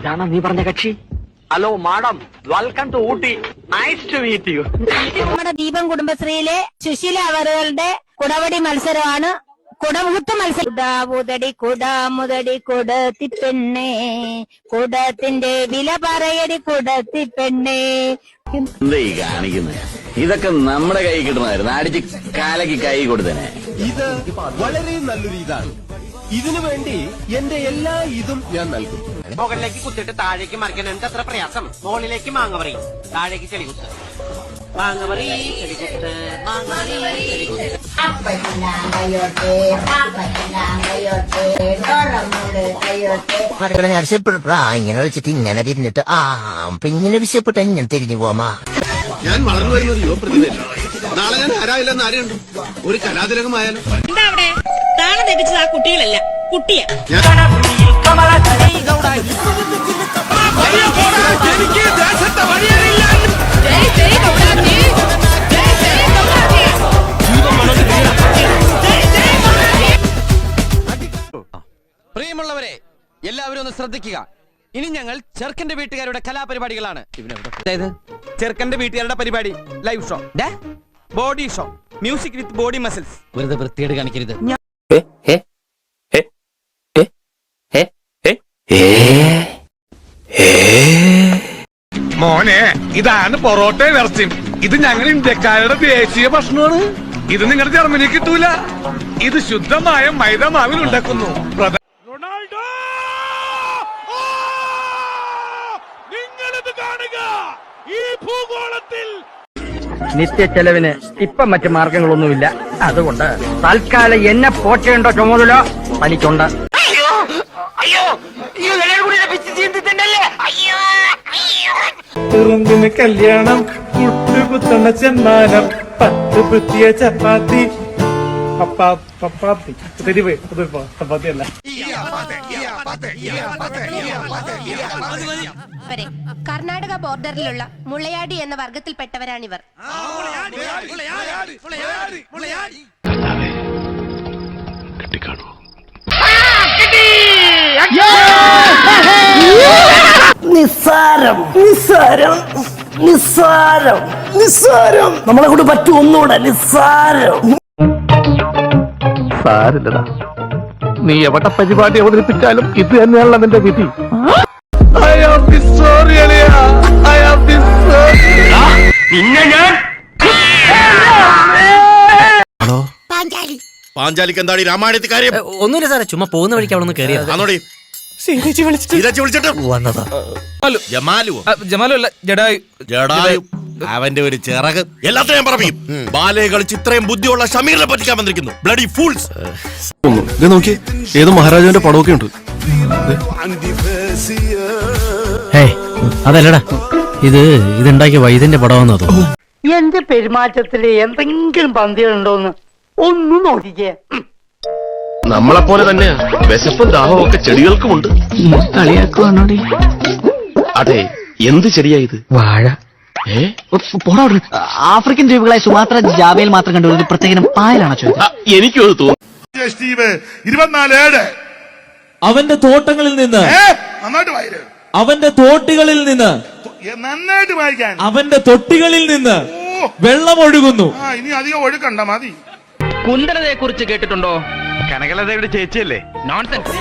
ഇതാണോ നീ പറഞ്ഞ കക്ഷി? Hello madam, welcome to Ooty. Nice to meet you. നമ്മുടെ ദീപം കുടുംബശ്രീയിലെ സുശീല അവറുകളുടെ കുടവടി മത്സരമാണ്. കുടമുഹൂർത്ത മത്സരം. കുടാമുതടി കുടാമുതടി കുടത്തി പെണ്ണേ, കുടത്തിന്റെ വില പറയടി കുടത്തി പെണ്ണേ. എന്താ ഈ കാണിക്കുന്നത്? ഇതൊക്കെ നമ്മുടെ കൈ കിട്ടണമായിരുന്നു. അടിച്ച് കാലക്ക് കൈ കൊടുത്തനെ. ഇത് വളരെ നല്ലൊരു ഇതാണ്. ഇതിനു വേണ്ടി എന്റെ എല്ലാ ഇതും ഞാൻ നൽകും. മുകളിലേക്ക് കുത്തിട്ട് താഴേക്ക് മറിക്കാൻ എന്താ അത്ര പ്രയാസം? മുകളിലേക്ക് മാങ്ങവറി, താഴേക്ക് ചെളികുത്ത്. മാങ്ങവറി ചെളികുത്ത്, മാങ്ങവറി ചെളികുത്ത്. ഇങ്ങനെ വെച്ചിട്ട് ഇങ്ങനെ തിരിഞ്ഞിട്ട് ഇങ്ങനെ വിശപ്പെട്ട് ഇങ്ങനെ തിരിഞ്ഞു പോമാ. ഞാൻ വളർന്നു വരുന്നത് യുവപ്രതിഭയല്ല. നാളെ ഞാൻ ആരായില്ലെന്ന് ആരെയുണ്ട്? ഒരു കലാതിലകമായാലും. എന്താ അവിടെ താളം തെറ്റിച്ചത്? ആ കുട്ടികളല്ല, കുട്ടിയാ. പ്രിയമുള്ളവരെ, എല്ലാവരും ഒന്ന് ശ്രദ്ധിക്കുക. ഇനി ഞങ്ങൾ ചെറുക്കന്റെ വീട്ടുകാരുടെ കലാപരിപാടികളാണ്. അതായത് ചെറുക്കന്റെ വീട്ടുകാരുടെ പരിപാടി live show, body show, music with body muscles. വെറുതെ വൃത്തിയേട് കാണിക്കരുത്. മോനെ, ഇതാണ് പൊറോട്ടയും ഇറച്ചിയും. ഇത് ഞങ്ങൾ ഇന്ത്യക്കാരുടെ ദേശീയ ഭക്ഷണമാണ്. ഇത് നിങ്ങളുടെ ജർമ്മനി കിട്ടൂല. ഇത് ശുദ്ധമായ മൈദ മാവിൽ ഉണ്ടാക്കുന്നു. റൊണാൾഡോ, നിങ്ങളിത് കാണുക. ഈ ഭൂഗോളത്തിൽ നിത്യ ചെലവിന് ഇപ്പം മറ്റു മാർഗങ്ങളൊന്നുമില്ല. അതുകൊണ്ട് തൽക്കാലം എന്നെ പോറ്റേണ്ട ചുമതല തനിക്കുണ്ട്. തുറുമ്പിന് കല്യാണം, കുട്ടുകുത്തണ ചെമ്മാനം, 10 വൃത്തിയ ചപ്പാത്തി. ചപ്പാത്തി ചപ്പാത്തി അല്ല. കർണാടക ബോർഡറിലുള്ള മുളയാടി എന്ന വർഗത്തിൽപ്പെട്ടവരാണിവർ. നിസ്സാരം നിസ്സാരം നിസ്സാരം നിസ്സാരം. നമ്മളെ കൊണ്ട് പറ്റും ഒന്നുകൂടെ. നിസ്സാരം. സാരില്ലടാ, നീ എവിടെ പരിപാടി അവതരിപ്പിച്ചാലും ഇത് തന്നെയാണല്ലോ നിന്റെ വിധി. പാഞ്ചാലിക്ക് എന്താടി രാമായണത്തിൽ കാര്യം? ഒന്നുമില്ല സാറേ, ചുമ്മാ പോകുന്ന വഴിക്ക് അവിടെ ഒന്ന് കയറിയത്. അവന്റെ ഒരു ചിറക് എല്ലാത്തിനും ഞാൻ പറയും. ബാലയെ കളിച്ച് ഇത്രയും ബുദ്ധിയുള്ള ഷമീറിനെ പറ്റിക്കാൻ വന്നിരിക്കുന്നു. Bloody fools. ഇത് നോക്കി, ഏതോ മഹാരാജാവിന്റെ പടമൊക്കെ ഉണ്ട്. അതല്ലടാ, ഇതുണ്ടാക്കിയ വൈദ്യന്റെ പടമാണെന്ന് തോന്നുന്നു. എന്റെ പെരുമാറ്റത്തില് എന്തെങ്കിലും പന്തികളുണ്ടോന്ന് ഒന്നും നോക്കിക്കേ. നമ്മളെപ്പോലെ തന്നെ വിശപ്പും ദാഹവും ഒക്കെ ചെടികൾക്കുമുണ്ട്. കളിയാക്കുവാണോടി? അതെ, എന്ത് ചെടിയായത്? വാഴ. ആഫ്രിക്കൻ ദ്വീപുകളായ സുമാത്ര, ജാവയിൽ മാത്രം കണ്ടു ഒരു പ്രത്യേകം പായലാണോ ചോദിച്ചത്? എനിക്കും അത് തോന്നുന്നു. 24/7 അവന്റെ തോട്ടങ്ങളിൽ നിന്ന്, അവന്റെ തോട്ടികളിൽ നിന്ന്, നന്നായിട്ട് വായിക്കാൻ, അവന്റെ തൊട്ടികളിൽ നിന്ന് വെള്ളം ഒഴുകുന്നു. ഇനി അധികം ഒഴുക്കണ്ട, മതി. കുന്തലതയെ കുറിച്ച് കേട്ടിട്ടുണ്ടോ? കനകലതയുടെ ചേച്ചിയല്ലേ? നോൺസെൻസ്.